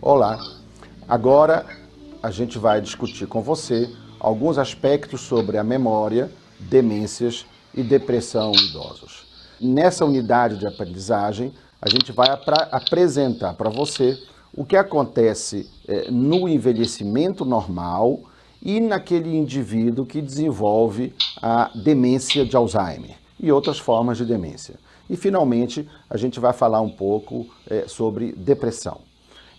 Olá, agora a gente vai discutir com você alguns aspectos sobre a memória, demências e depressão em idosos. Nessa unidade de aprendizagem, a gente vai apresentar para você o que acontece no envelhecimento normal e naquele indivíduo que desenvolve a demência de Alzheimer e outras formas de demência. E, finalmente, a gente vai falar um pouco sobre depressão.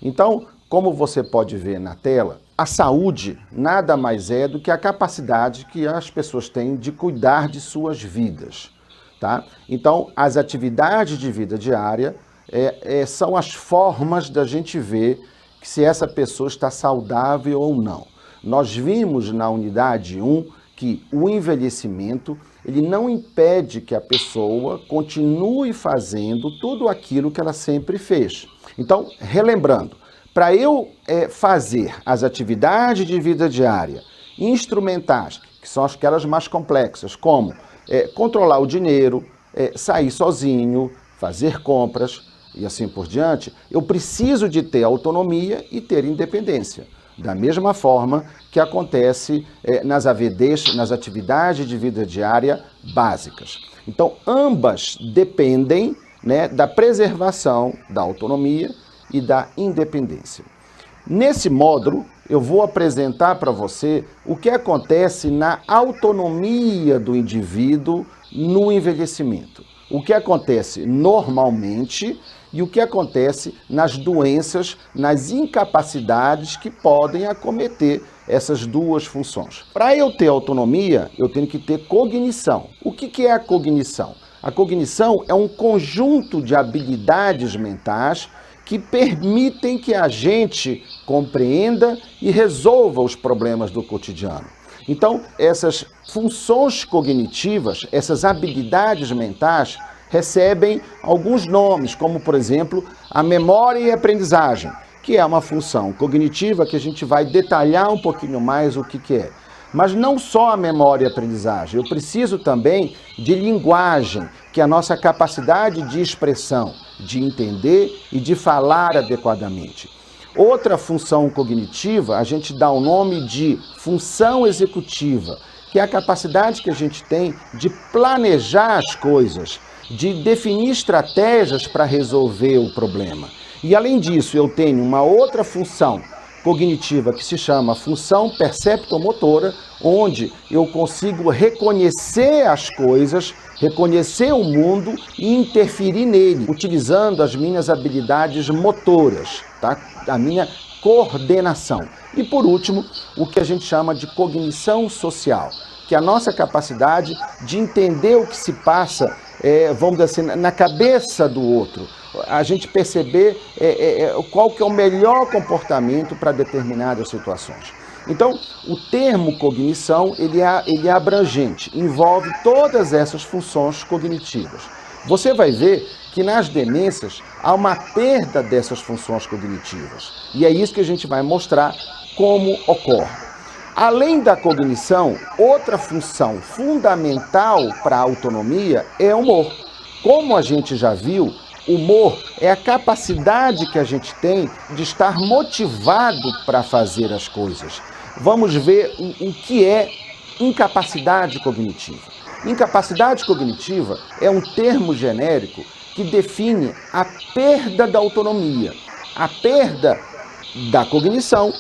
Então, como você pode ver na tela, a saúde nada mais é do que a capacidade que as pessoas têm de cuidar de suas vidas, tá? Então, as atividades de vida diária são as formas da gente ver se essa pessoa está saudável ou não. Nós vimos na unidade 1 que o envelhecimento ele não impede que a pessoa continue fazendo tudo aquilo que ela sempre fez. Então, relembrando, para eu fazer as atividades de vida diária instrumentais, que são aquelas mais complexas, como controlar o dinheiro, sair sozinho, fazer compras e assim por diante, eu preciso de ter autonomia e ter independência. Da mesma forma que acontece nas AVDs, nas atividades de vida diária básicas. Então, ambas dependem, da preservação da autonomia e da independência. Nesse módulo, eu vou apresentar para você o que acontece na autonomia do indivíduo no envelhecimento. O que acontece normalmente e o que acontece nas doenças, nas incapacidades que podem acometer essas duas funções. Para eu ter autonomia, eu tenho que ter cognição. O que é a cognição? A cognição é um conjunto de habilidades mentais que permitem que a gente compreenda e resolva os problemas do cotidiano. Então, essas funções cognitivas, essas habilidades mentais, recebem alguns nomes, como, por exemplo, a memória e aprendizagem, que é uma função cognitiva que a gente vai detalhar um pouquinho mais o que é. Mas não só a memória e aprendizagem, eu preciso também de linguagem, que é a nossa capacidade de expressão, de entender e de falar adequadamente. Outra função cognitiva, a gente dá o nome de função executiva, que é a capacidade que a gente tem de planejar as coisas, de definir estratégias para resolver o problema. E além disso, eu tenho uma outra função cognitiva que se chama função perceptomotora, onde eu consigo reconhecer as coisas, reconhecer o mundo e interferir nele, utilizando as minhas habilidades motoras, tá? A minha coordenação. E por último, o que a gente chama de cognição social, que é a nossa capacidade de entender o que se passa, vamos dizer assim, na cabeça do outro. A gente perceber qual que é o melhor comportamento para determinadas situações. Então, o termo cognição, ele é abrangente, envolve todas essas funções cognitivas. Você vai ver que nas demências há uma perda dessas funções cognitivas. E é isso que a gente vai mostrar como ocorre. Além da cognição, outra função fundamental para a autonomia é o humor. Como a gente já viu, humor é a capacidade que a gente tem de estar motivado para fazer as coisas. Vamos ver o que é incapacidade cognitiva. Incapacidade cognitiva é um termo genérico que define a perda da autonomia, a perda da cognição,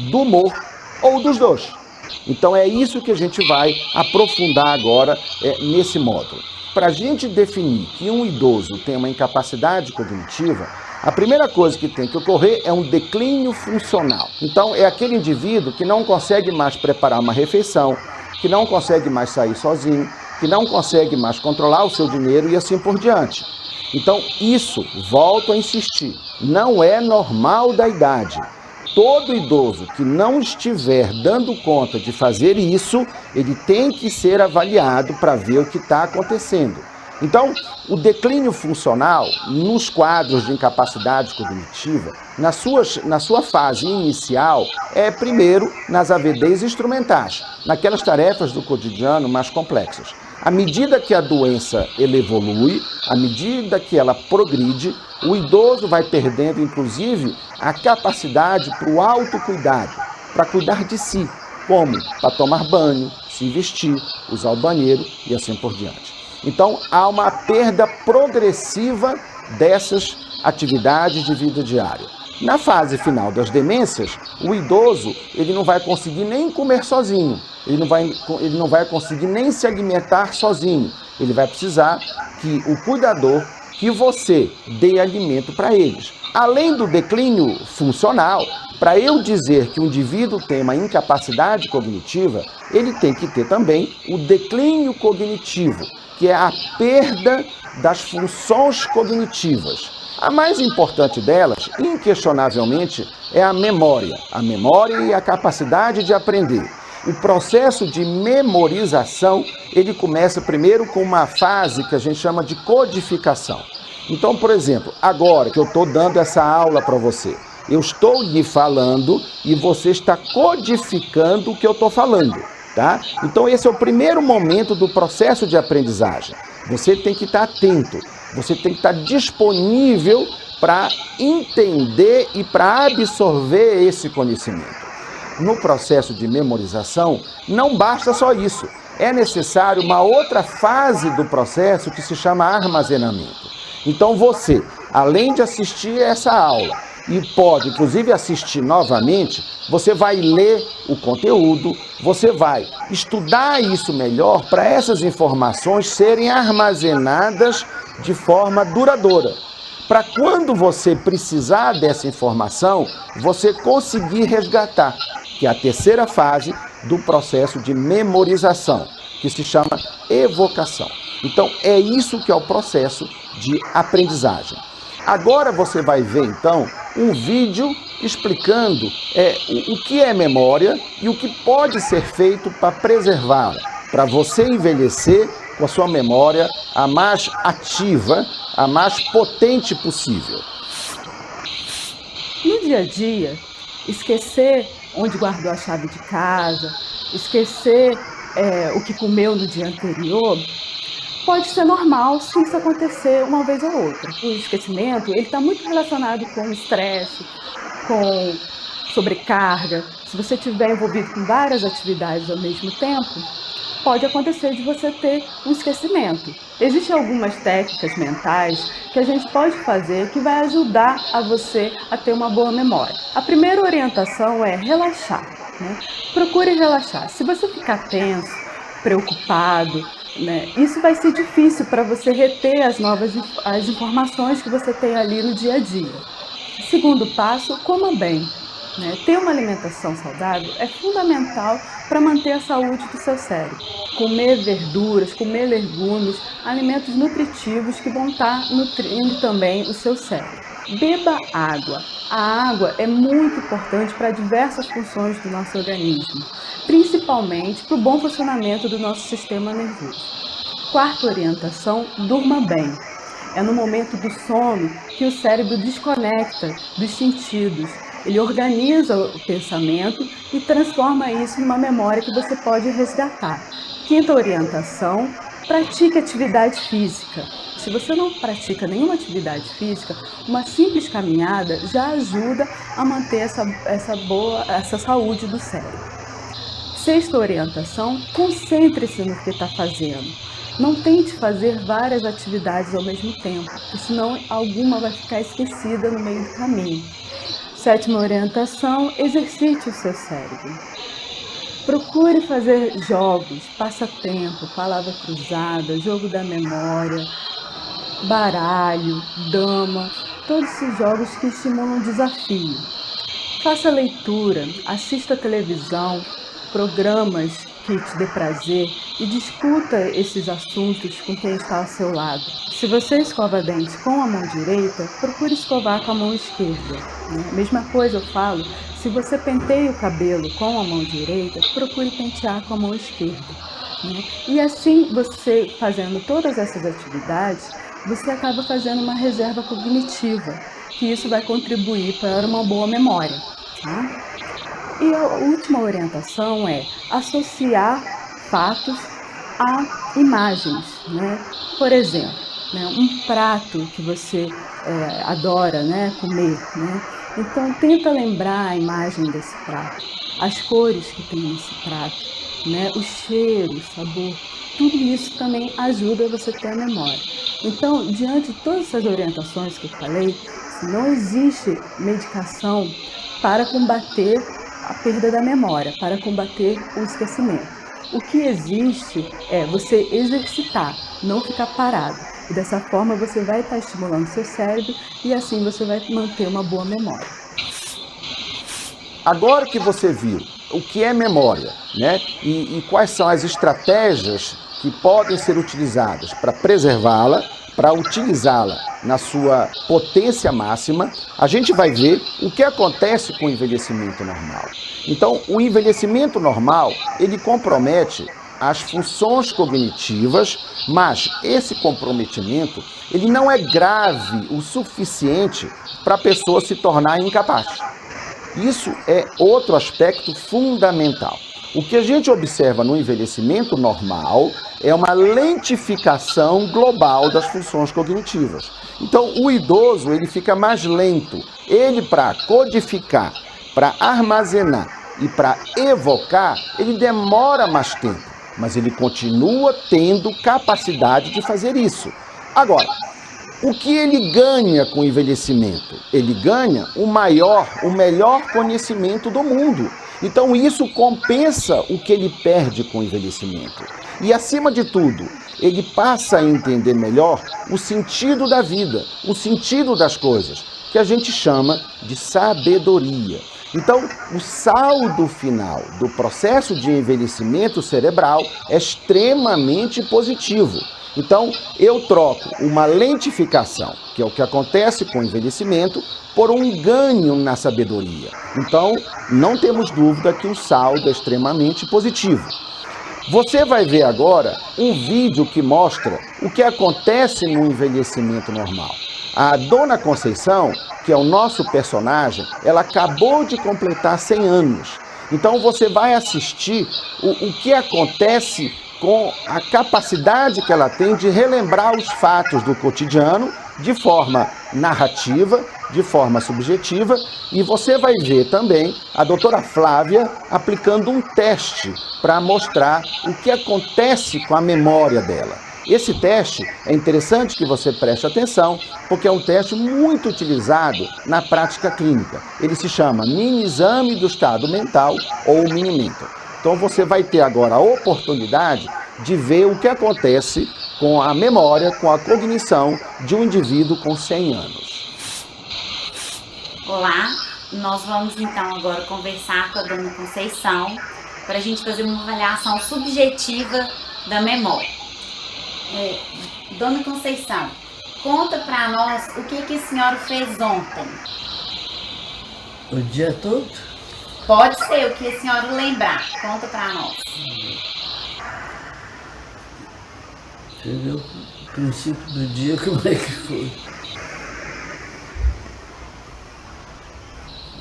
do humor ou dos dois. Então é isso que a gente vai aprofundar agora nesse módulo. Para a gente definir que um idoso tem uma incapacidade cognitiva, a primeira coisa que tem que ocorrer é um declínio funcional. Então é aquele indivíduo que não consegue mais preparar uma refeição, que não consegue mais sair sozinho, que não consegue mais controlar o seu dinheiro e assim por diante. Então isso, volto a insistir, não é normal da idade. Todo idoso que não estiver dando conta de fazer isso, ele tem que ser avaliado para ver o que está acontecendo. Então, o declínio funcional, nos quadros de incapacidade cognitiva, na sua fase inicial, é primeiro nas AVDs instrumentais, naquelas tarefas do cotidiano mais complexas. À medida que a doença ela evolui, à medida que ela progride, o idoso vai perdendo, inclusive, a capacidade para o autocuidado, para cuidar de si, como para tomar banho, se vestir, usar o banheiro e assim por diante. Então, há uma perda progressiva dessas atividades de vida diária. Na fase final das demências, o idoso ele não vai conseguir nem comer sozinho, ele não vai conseguir nem se alimentar sozinho. Ele vai precisar que o cuidador, que você dê alimento para eles. Além do declínio funcional, para eu dizer que o indivíduo tem uma incapacidade cognitiva, ele tem que ter também o declínio cognitivo, que é a perda das funções cognitivas. A mais importante delas, inquestionavelmente, é a memória e a capacidade de aprender. O processo de memorização, ele começa primeiro com uma fase que a gente chama de codificação. Então, por exemplo, agora que eu estou dando essa aula para você, eu estou lhe falando e você está codificando o que eu estou falando, tá? Então, esse é o primeiro momento do processo de aprendizagem. Você tem que estar atento, você tem que estar disponível para entender e para absorver esse conhecimento. No processo de memorização, não basta só isso. É necessário uma outra fase do processo que se chama armazenamento. Então você, além de assistir essa aula, e pode inclusive assistir novamente, você vai ler o conteúdo, você vai estudar isso melhor para essas informações serem armazenadas de forma duradoura. Para quando você precisar dessa informação, você conseguir resgatar, que é a terceira fase do processo de memorização, que se chama evocação. Então, é isso que é o processo de aprendizagem. Agora você vai ver, então, um vídeo explicando o que é memória e o que pode ser feito para preservá-la, para você envelhecer com a sua memória a mais ativa, a mais potente possível. No dia a dia, esquecer onde guardou a chave de casa, esquecer o que comeu no dia anterior, pode ser normal se isso acontecer uma vez ou outra. O esquecimento está muito relacionado com o estresse, com sobrecarga. Se você estiver envolvido com várias atividades ao mesmo tempo, pode acontecer de você ter um esquecimento. Existem algumas técnicas mentais que a gente pode fazer que vai ajudar a você a ter uma boa memória. A primeira orientação é relaxar, né? Procure relaxar. Se você ficar tenso, preocupado, né, isso vai ser difícil para você reter as informações que você tem ali no dia a dia. Segundo passo, coma bem. Ter uma alimentação saudável é fundamental para manter a saúde do seu cérebro. Comer verduras, comer legumes, alimentos nutritivos que vão estar nutrindo também o seu cérebro. Beba água. A água é muito importante para diversas funções do nosso organismo, principalmente para o bom funcionamento do nosso sistema nervoso. Quarta orientação, durma bem. É no momento do sono que o cérebro desconecta dos sentidos. Ele organiza o pensamento e transforma isso numa memória que você pode resgatar. Quinta orientação, pratique atividade física. Se você não pratica nenhuma atividade física, uma simples caminhada já ajuda a manter essa saúde do cérebro. Sexta orientação, concentre-se no que está fazendo. Não tente fazer várias atividades ao mesmo tempo, porque senão alguma vai ficar esquecida no meio do caminho. Sétima orientação, exercite o seu cérebro. Procure fazer jogos, passatempo, palavra cruzada, jogo da memória, baralho, dama, todos esses jogos que estimulam o desafio. Faça leitura, assista televisão, programas que te dê prazer e discuta esses assuntos com quem está ao seu lado. Se você escova dentes com a mão direita, procure escovar com a mão esquerda. A mesma coisa eu falo, se você penteia o cabelo com a mão direita, procure pentear com a mão esquerda. E assim, você fazendo todas essas atividades, você acaba fazendo uma reserva cognitiva, que isso vai contribuir para uma boa memória. E a última orientação é associar fatos a imagens, né? Por exemplo, né, um prato que você adora, né, comer, né? Então tenta lembrar a imagem desse prato, as cores que tem nesse prato, né? O cheiro, o sabor, tudo isso também ajuda você a ter a memória. Então, diante de todas essas orientações que eu falei, não existe medicação para combater a perda da memória, para combater o esquecimento. O que existe é você exercitar, não ficar parado. E dessa forma você vai estar estimulando seu cérebro e assim você vai manter uma boa memória. Agora que você viu o que é memória, né? E quais são as estratégias que podem ser utilizadas para preservá-la, para utilizá-la na sua potência máxima, a gente vai ver o que acontece com o envelhecimento normal. Então, o envelhecimento normal, ele compromete as funções cognitivas, mas esse comprometimento, ele não é grave o suficiente para a pessoa se tornar incapaz. Isso é outro aspecto fundamental. O que a gente observa no envelhecimento normal é uma lentificação global das funções cognitivas. Então, o idoso ele fica mais lento. Ele, para codificar, para armazenar e para evocar, ele demora mais tempo, mas ele continua tendo capacidade de fazer isso. Agora, o que ele ganha com o envelhecimento? Ele ganha o melhor conhecimento do mundo. Então isso compensa o que ele perde com o envelhecimento. E acima de tudo, ele passa a entender melhor o sentido da vida, o sentido das coisas, que a gente chama de sabedoria. Então, o saldo final do processo de envelhecimento cerebral é extremamente positivo. Então, eu troco uma lentificação, que é o que acontece com o envelhecimento, por um ganho na sabedoria. Então, não temos dúvida que o saldo é extremamente positivo. Você vai ver agora um vídeo que mostra o que acontece no envelhecimento normal. A Dona Conceição, que é o nosso personagem, ela acabou de completar 100 anos. Então, você vai assistir o que acontece com a capacidade que ela tem de relembrar os fatos do cotidiano de forma narrativa, de forma subjetiva, e você vai ver também a doutora Flávia aplicando um teste para mostrar o que acontece com a memória dela. Esse teste é interessante que você preste atenção, porque é um teste muito utilizado na prática clínica. Ele se chama mini exame do estado mental ou mini-mental. Então você vai ter agora a oportunidade de ver o que acontece com a memória, com a cognição de um indivíduo com 100 anos. Olá, nós vamos então agora conversar com a Dona Conceição para a gente fazer uma avaliação subjetiva da memória. Dona Conceição, conta para nós o que a senhora fez ontem. O dia todo? Pode ser o que a senhora lembrar, conta para nós. Você viu o princípio do dia, como é que foi?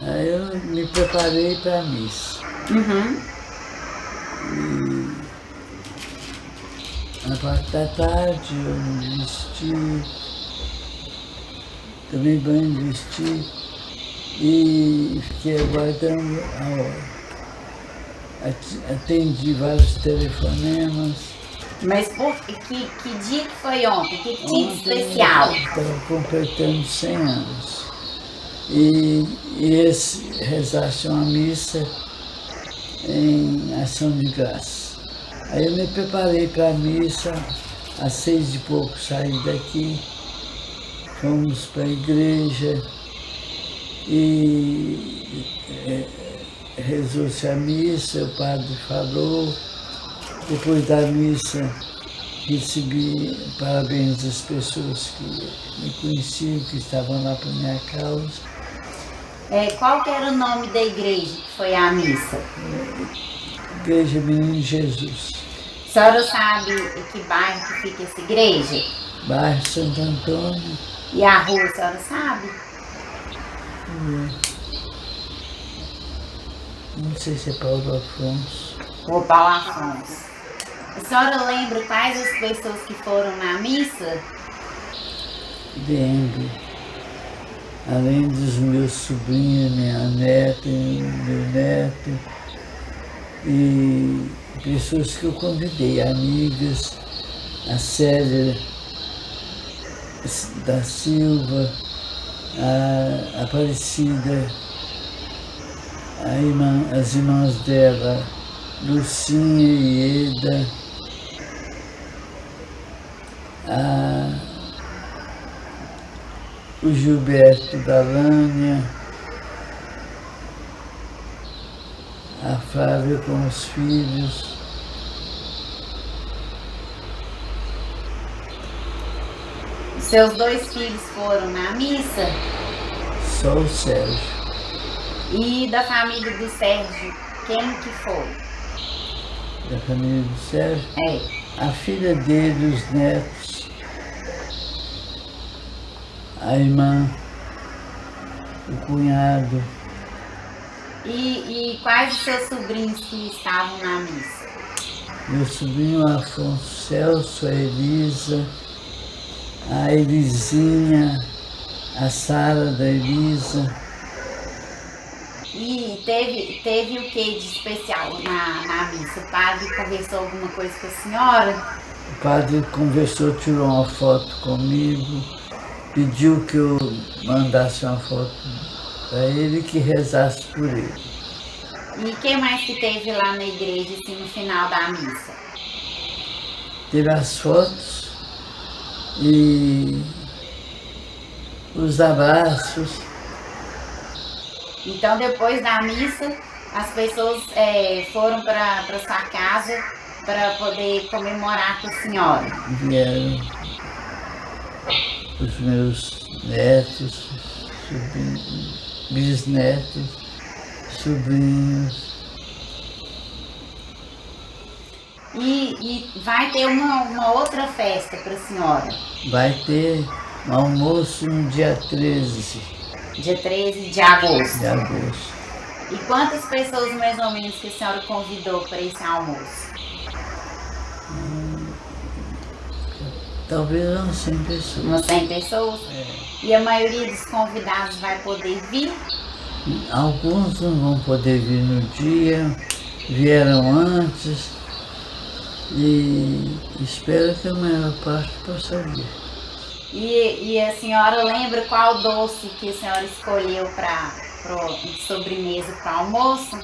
Aí eu me preparei para a missa. E na parte da tarde eu me vesti, tomei banho, vesti e fiquei aguardando a hora. Atendi vários telefonemas. Mas que dia que foi ontem? Que tinha de especial? Estava completando 100 anos. E rezasse uma missa em ação de graça. Aí eu me preparei para a missa, às 6 e pouco saí daqui, fomos para a igreja e rezou-se a missa, o padre falou. Depois da missa, recebi parabéns das pessoas que me conheciam, que estavam lá por minha causa. Qual que era o nome da igreja que foi a missa? Igreja Menino Jesus. A senhora sabe em que bairro que fica essa igreja? Bairro Santo Antônio. E a rua, a senhora sabe? Não sei se é Paulo Afonso. Rua Paulo Afonso. A senhora lembra quais as pessoas que foram na missa? Lembro. Além dos meus sobrinhos, minha neta, meu neto, e pessoas que eu convidei, amigas, a Célia da Silva, a Aparecida, as irmãs dela, Lucinha e Eda, o Gilberto da Lânia, a Flávia com os filhos. Seus 2 filhos foram na missa? Só o Sérgio. E da família do Sérgio, quem que foi? Da família do Sérgio? É. A filha dele, os netos, a irmã, o cunhado. E quais os seus sobrinhos que estavam na missa? Meu sobrinho Afonso Celso, a Elisa, a Elisinha, a Sara da Elisa. E teve o que de especial na missa? O padre conversou alguma coisa com a senhora? O padre conversou, tirou uma foto comigo, pediu que eu mandasse uma foto para ele e que rezasse por ele. E o que mais que teve lá na igreja, assim, no final da missa? Teve as fotos e os abraços. Então, depois da missa, as pessoas foram para sua casa para poder comemorar com a senhora. Vieram os meus netos, bisnetos, sobrinhos. E vai ter uma outra festa para a senhora? Vai ter um almoço no dia 13 Dia 13 de agosto. de agosto. E quantas pessoas mais ou menos que a senhora convidou para esse almoço? Talvez umas 100 pessoas. Umas 100 pessoas? E a maioria dos convidados vai poder vir? Alguns não vão poder vir no dia, vieram antes e espero que a maior parte possa vir. E a senhora lembra qual doce que a senhora escolheu para sobremesa para almoço?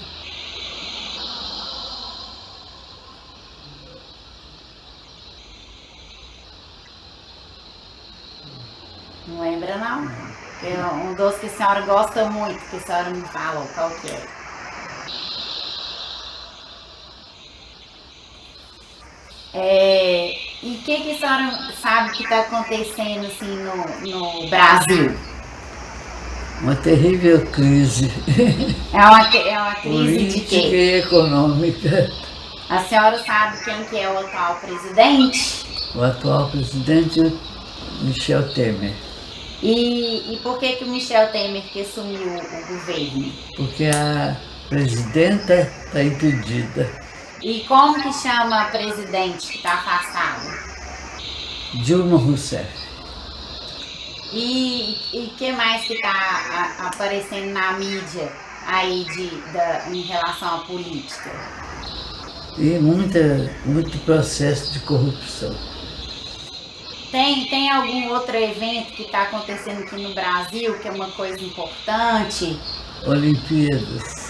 Não lembra não? É um doce que a senhora gosta muito, que a senhora me falou, qual que é? E o que a senhora sabe que está acontecendo assim no Brasil? Uma terrível crise É uma crise de política quê? e econômica. A senhora sabe quem que é o atual presidente? O atual presidente Michel Temer, E por que o Michel Temer que assumiu o governo? porque a presidenta está impedida. E como que chama a presidente que está afastada? Dilma Rousseff. E que mais que está aparecendo na mídia aí em relação à política? E muito processo de corrupção. Tem algum outro evento que está acontecendo aqui no Brasil que é uma coisa importante? Olimpíadas.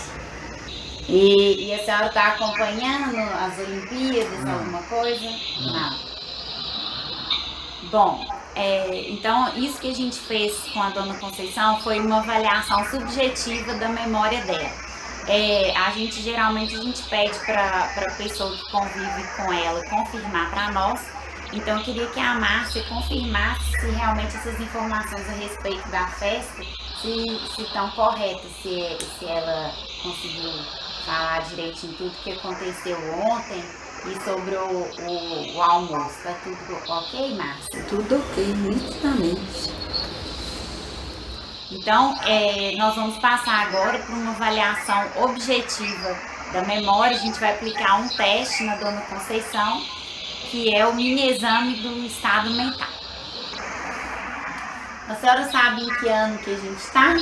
E a senhora está acompanhando as Olimpíadas, alguma coisa? Não. Bom, então isso que a gente fez com a dona Conceição foi uma avaliação subjetiva da memória dela. Geralmente a gente pede para a pessoa que convive com ela confirmar para nós. Então eu queria que a Márcia confirmasse se realmente essas informações a respeito da festa se estão corretas, se ela conseguiu falar direitinho tudo que aconteceu ontem e sobre o almoço. Tá tudo ok, Márcia? Tudo ok, nitidamente. Então, nós vamos passar agora por uma avaliação objetiva da memória. A gente vai aplicar um teste na dona Conceição, que é o mini exame do estado mental. A senhora sabe em que ano que a gente está?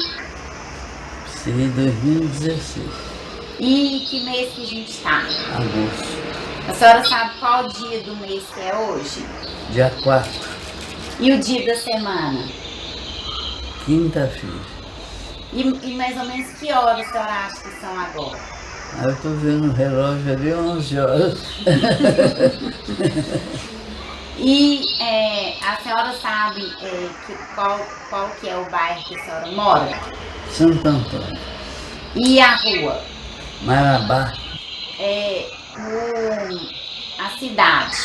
Seria 2016, E que mês que a gente está? agosto, A senhora sabe qual dia do mês que é hoje? dia 4, E o dia da semana? quinta-feira. E mais ou menos que horas a senhora acha que são agora? Aí eu tô vendo o relógio ali, 11 horas. E a senhora sabe qual que é o bairro que a senhora mora? Santo Antônio, E a rua? Marabá, A cidade?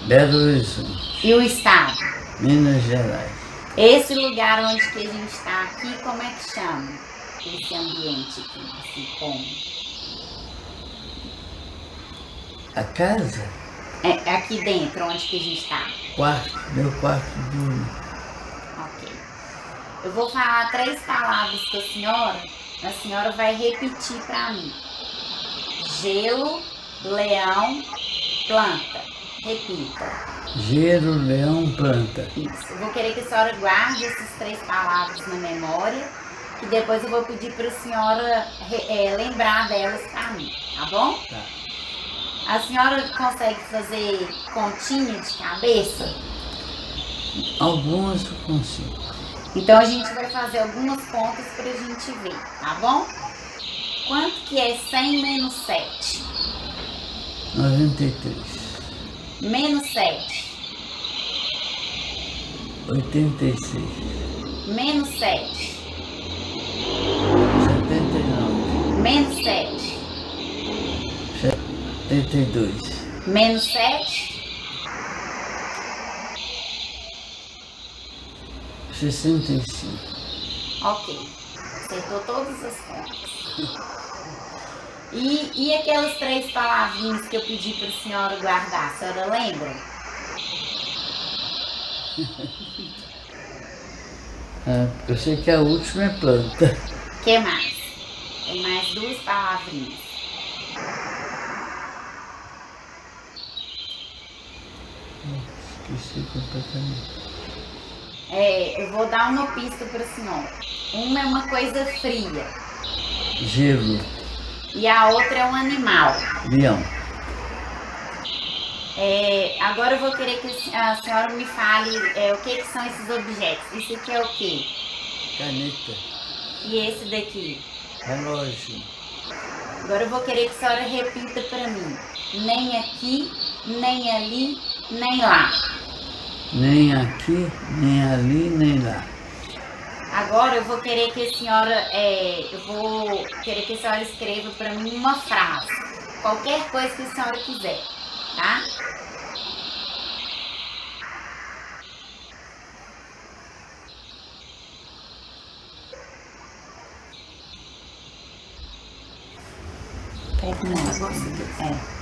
Belo Horizonte, E o estado? Minas Gerais. Esse lugar onde que a gente está aqui, como é que chama? Esse ambiente aqui, esse cômodo? A casa, Aqui dentro, onde que a gente está? quarto, meu quarto de dormir. Ok. Eu vou falar 3 palavras para a senhora vai repetir para mim. Gelo, leão, planta. Repita. Gelo, leão, planta. Isso. Eu vou querer que a senhora guarde essas 3 palavras na memória, que depois eu vou pedir para a senhora lembrar delas para mim, tá bom? Tá. A senhora consegue fazer continha de cabeça? Algumas eu consigo. Então a gente vai fazer algumas contas para a gente ver, tá bom? Quanto que é 100 menos 7? 93, Menos 7. 86, Menos 7. 79, Menos 7. 72, Menos 7. 65. Ok. Acertou todas as contas. E aquelas 3 palavrinhas que eu pedi para a senhora guardar, a senhora lembra? Eu sei que a última é planta. O que mais? Tem mais 2 palavrinhas. Esqueci completamente. Eu vou dar uma pista para a senhora. Uma é uma coisa fria Gelo, e a outra é um animal. leão, Agora eu vou querer que a senhora me fale o que são esses objetos. Isso aqui é o quê? caneta, E esse daqui? relógio, Agora eu vou querer que a senhora repita para mim. Nem aqui, nem ali, nem lá. nem aqui, nem ali, nem lá. Agora eu vou querer que a senhora, escreva para mim uma frase. Qualquer coisa que a senhora quiser, tá? Pega um negócio aqui.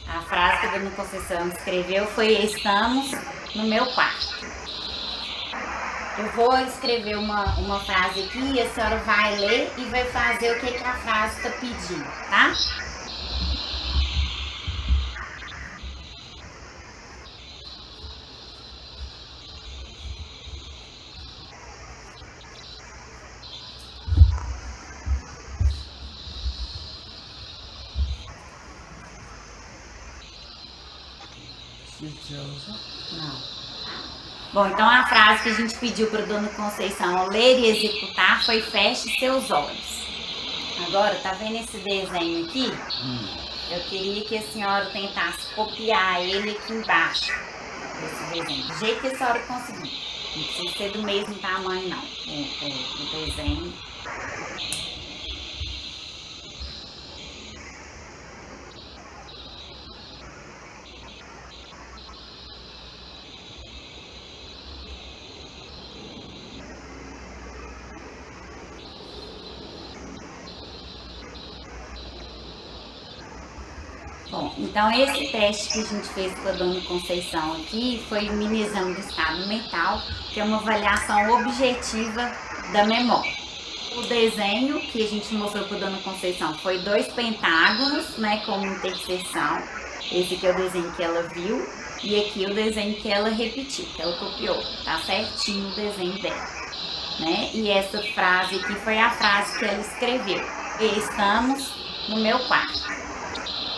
A frase que a dona Conceição escreveu foi: estamos no meu quarto. Eu vou escrever uma frase aqui e a senhora vai ler e vai fazer o que a frase está pedindo, tá? Não. Bom, então a frase que a gente pediu para a dona Conceição ler e executar foi: feche seus olhos. Agora, tá vendo esse desenho aqui? Eu queria que a senhora tentasse copiar ele aqui embaixo, esse desenho, do jeito que a senhora conseguir. Não precisa ser do mesmo tamanho, não, o desenho. Então, esse teste que a gente fez com a dona Conceição aqui foi o mini-exame do estado mental, que é uma avaliação objetiva da memória. O desenho que a gente mostrou para a dona Conceição foi 2 pentágonos, né, como interseção. Esse aqui é o desenho que ela viu e aqui o desenho que ela repetiu, que ela copiou. Tá certinho o desenho dela, né? E essa frase aqui foi a frase que ela escreveu. Estamos no meu quarto.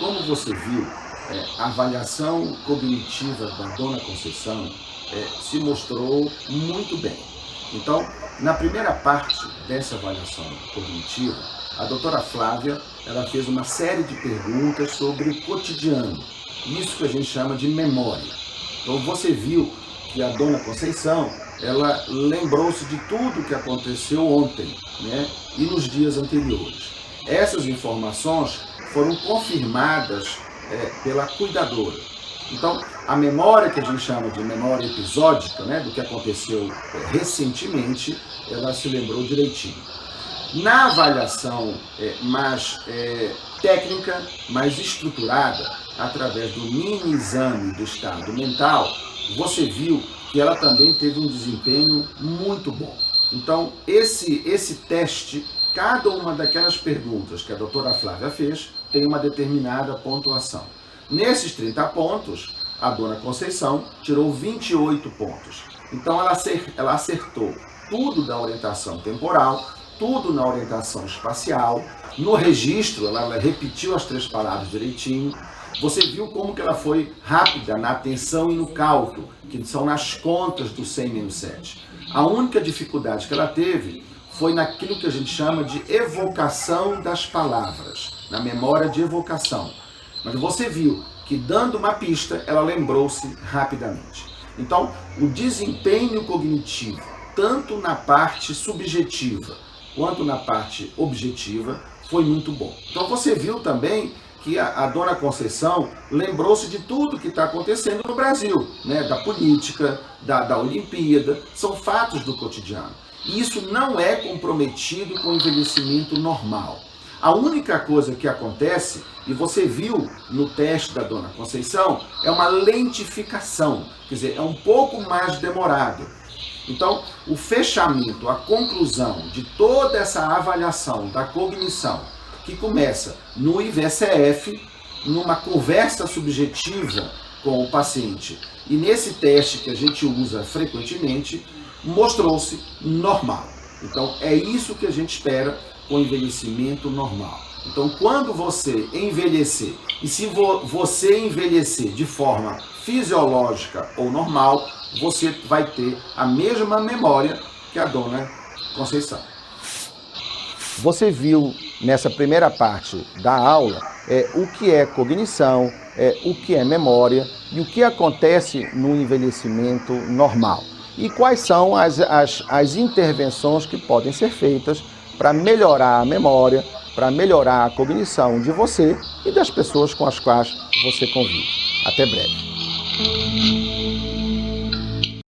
Como você viu, a avaliação cognitiva da dona Conceição se mostrou muito bem. Então, na primeira parte dessa avaliação cognitiva, a doutora Flávia ela fez uma série de perguntas sobre o cotidiano, isso que a gente chama de memória. Então, você viu que a dona Conceição ela lembrou-se de tudo que aconteceu ontem, né, e nos dias anteriores. Essas informações foram confirmadas pela cuidadora. Então, a memória que a gente chama de memória episódica, né, do que aconteceu recentemente, ela se lembrou direitinho. Na avaliação mais técnica, mais estruturada, através do mini exame do estado mental, você viu que ela também teve um desempenho muito bom. Então, esse teste, cada uma daquelas perguntas que a doutora Flávia fez, tem uma determinada pontuação. Nesses 30 pontos, a dona Conceição tirou 28 pontos. Então, ela acertou tudo da orientação temporal, tudo na orientação espacial. No registro, ela repetiu as 3 palavras direitinho. Você viu como que ela foi rápida na atenção e no cálculo, que são nas contas do 100-7. A única dificuldade que ela teve foi naquilo que a gente chama de evocação das palavras, na memória de evocação. Mas você viu que, dando uma pista, ela lembrou-se rapidamente. Então, o desempenho cognitivo, tanto na parte subjetiva quanto na parte objetiva, foi muito bom. Então, você viu também que a dona Conceição lembrou-se de tudo que está acontecendo no Brasil, né? Da política, da Olimpíada, são fatos do cotidiano. E isso não é comprometido com o envelhecimento normal. A única coisa que acontece, e você viu no teste da dona Conceição, é uma lentificação, quer dizer, é um pouco mais demorado. Então, o fechamento, a conclusão de toda essa avaliação da cognição, que começa no IVCF, numa conversa subjetiva com o paciente, e nesse teste que a gente usa frequentemente, mostrou-se normal. Então, é isso que a gente espera com o envelhecimento normal. Então, quando você envelhecer, e se você envelhecer de forma fisiológica ou normal, você vai ter a mesma memória que a dona Conceição. Você viu nessa primeira parte da aula o que é cognição, o que é memória e o que acontece no envelhecimento normal. E quais são as intervenções que podem ser feitas para melhorar a memória, para melhorar a cognição de você e das pessoas com as quais você convive. Até breve.